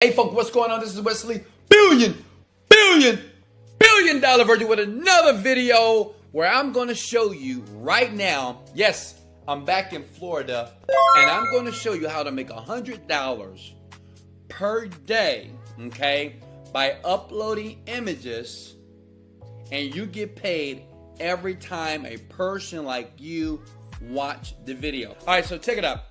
Hey folks, what's going on? This is Wesley, billion dollar virgin with another video where I'm going to show you right now. Yes, I'm back in Florida and I'm going to show you how to make $100 per day, okay, by uploading images, and you get paid every time a person like you watch the video. All right, so check it out.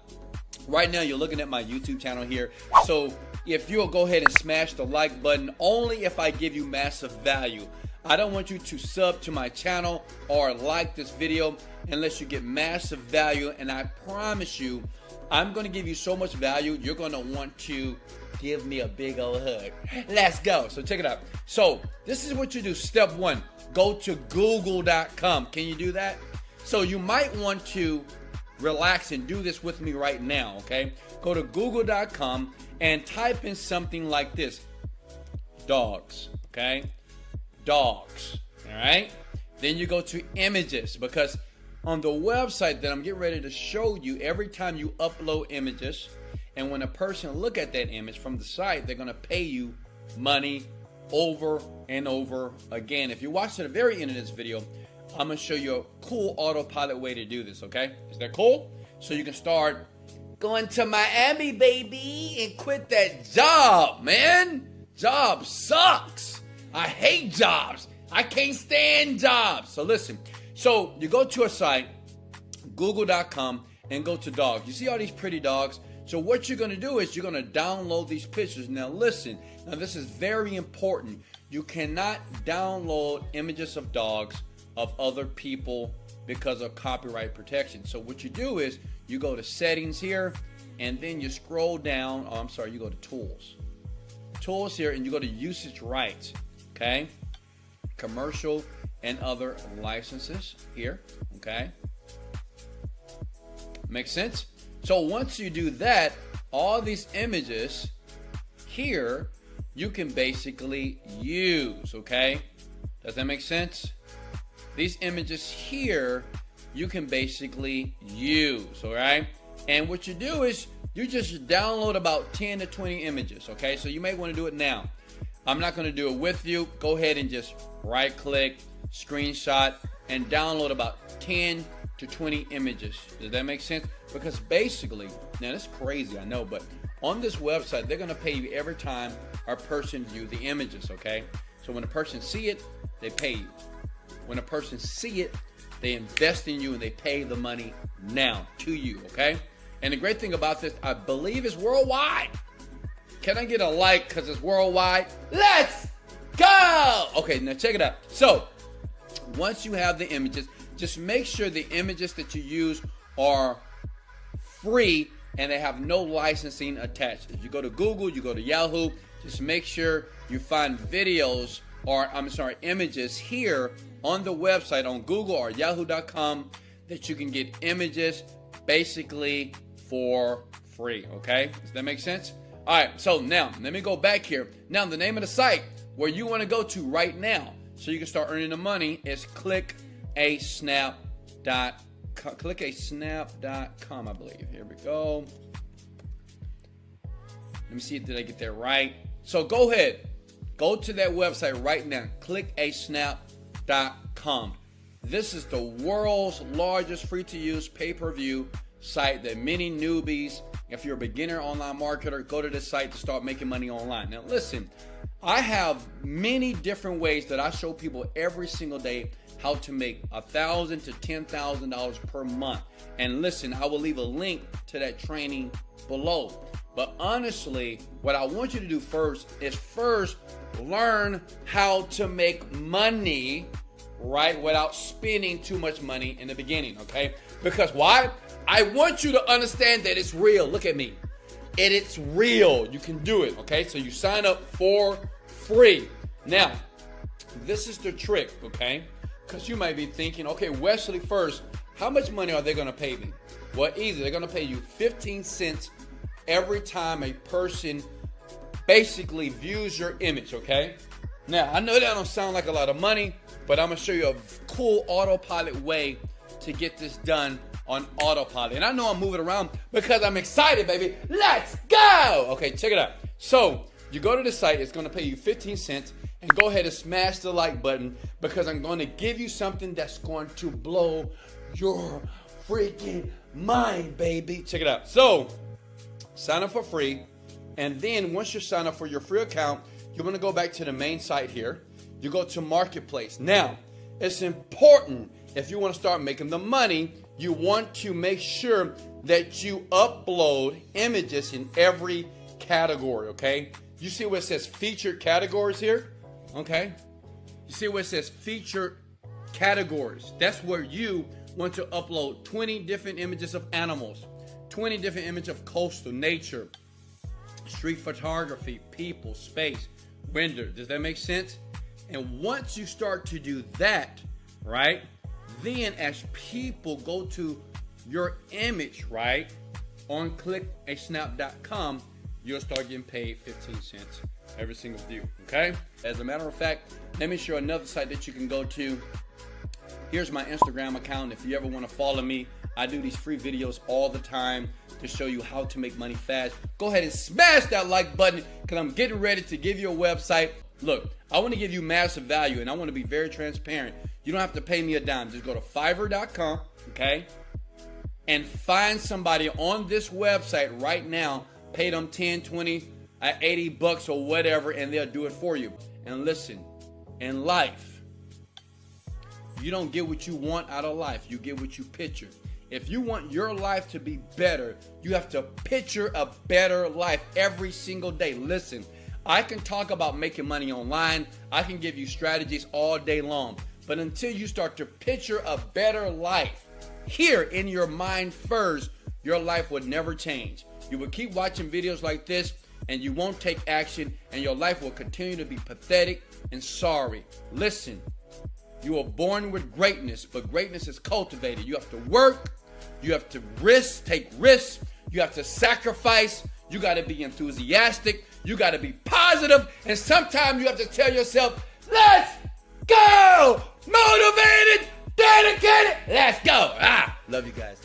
Right now you're looking at my YouTube channel here. So if you'll go ahead and smash the like button, only if I give you massive value. I don't want you to sub to my channel or like this video unless you get massive value, and I promise you, I'm going to give you so much value, you're going to want to give me a big old hug. Let's go. So check it out. So this is what you do. Step one, go to google.com. Can you do that? So you might want to relax and do this with me right now, okay? Go to google.com and type in something like this: dogs, okay? Dogs, all right? Then you go to images, because on the website that I'm getting ready to show you, every time you upload images, and when a person look at that image from the site, they're gonna pay you money over and over again. If you watch to the very end of this video, I'm gonna show you a cool autopilot way to do this, okay? Is that cool? So you can start going to Miami, baby, and quit that job, man. Job sucks. I hate jobs. I can't stand jobs. So listen, so you go to a site, google.com, and go to dogs. You see all these pretty dogs? So what you're gonna do is you're gonna download these pictures. Now listen, now this is very important. You cannot download images of dogs of other people because of copyright protection. So what you do is you go to settings here, and then you scroll down. Oh, I'm sorry, you go to tools here, and you go to usage rights, okay? Commercial and other licenses here, okay? Makes sense? So once you do that, all these images here, you can basically use, okay? Does that make sense? These images here, you can basically use, all right? And what you do is you just download about 10 to 20 images, okay? So you may want to do it now. I'm not going to do it with you. Go ahead and just right click, screenshot, and download about 10 to 20 images. Does that make sense? Because basically, now that's crazy, I know, but on this website, they're going to pay you every time a person views the images, okay? So when a person see it, they pay you. When a person see it, they invest in you and they pay the money now to you, okay? And the great thing about this, I believe, is worldwide. Can I get a like because it's worldwide? Let's go! Okay, now check it out. So once you have the images, just make sure the images that you use are free and they have no licensing attached. If you go to Google, you go to Yahoo, just make sure you find videos, or images here on the website on Google or Yahoo.com that you can get images basically for free, okay? Does that make sense? All right, so now let me go back here. Now the name of the site where you want to go to right now so you can start earning the money is clickasnap.com. clickasnap.com, I believe. Here we go. Let me see, did I get that right? So go ahead. Go to that website right now, clickasnap.com. This is the world's largest free-to-use pay-per-view site that many newbies, if you're a beginner online marketer, go to this site to start making money online. Now listen, I have many different ways that I show people every single day how to make $1,000 to $10,000 per month. And listen, I will leave a link to that training below. But honestly, what I want you to do first is learn how to make money, right, without spending too much money in the beginning, okay? Because why? I want you to understand that it's real. Look at me. It's real. You can do it, okay? So you sign up for free. Now, this is the trick, okay? Because you might be thinking, okay, Wesley, first, how much money are they going to pay me? Well, easy. They're going to pay you 15 cents every time a person basically views your image, okay? Now, I know that don't sound like a lot of money, but I'm going to show you a cool autopilot way to get this done on autopilot. And I know I'm moving around because I'm excited, baby. Let's go! Okay, check it out. So You go to the site, it's gonna pay you 15 cents, and go ahead and smash the like button because I'm gonna give you something that's going to blow your freaking mind, baby. Check it out. So, sign up for free, and then once you sign up for your free account, you're gonna go back to the main site here. You go to Marketplace. Now, it's important if you want to start making the money, you want to make sure that you upload images in every category, okay? You see where it says featured categories here? Okay? You see where it says featured categories? That's where you want to upload 20 different images of animals, 20 different images of coastal nature, street photography, people, space, render. Does that make sense? And once you start to do that, right, then as people go to your image, right, on clickaSnap.com, you'll start getting paid 15 cents every single view, okay? As a matter of fact, let me show you another site that you can go to. Here's my Instagram account. If you ever want to follow me, I do these free videos all the time to show you how to make money fast. Go ahead and smash that like button because I'm getting ready to give you a website. Look, I want to give you massive value, and I want to be very transparent. You don't have to pay me a dime. Just go to Fiverr.com, okay, and find somebody on this website right now. Pay them 10, 20, 80 bucks or whatever, and they'll do it for you. And listen, in life, you don't get what you want out of life. You get what you picture. If you want your life to be better, you have to picture a better life every single day. Listen, I can talk about making money online. I can give you strategies all day long. But until you start to picture a better life here in your mind first, your life would never change. You will keep watching videos like this and you won't take action, and your life will continue to be pathetic and sorry. Listen, you are born with greatness, but greatness is cultivated. You have to work, you have to take risks, you have to sacrifice, you got to be enthusiastic, you got to be positive, and sometimes you have to tell yourself, let's go! Motivated, dedicated, let's go! Love you guys.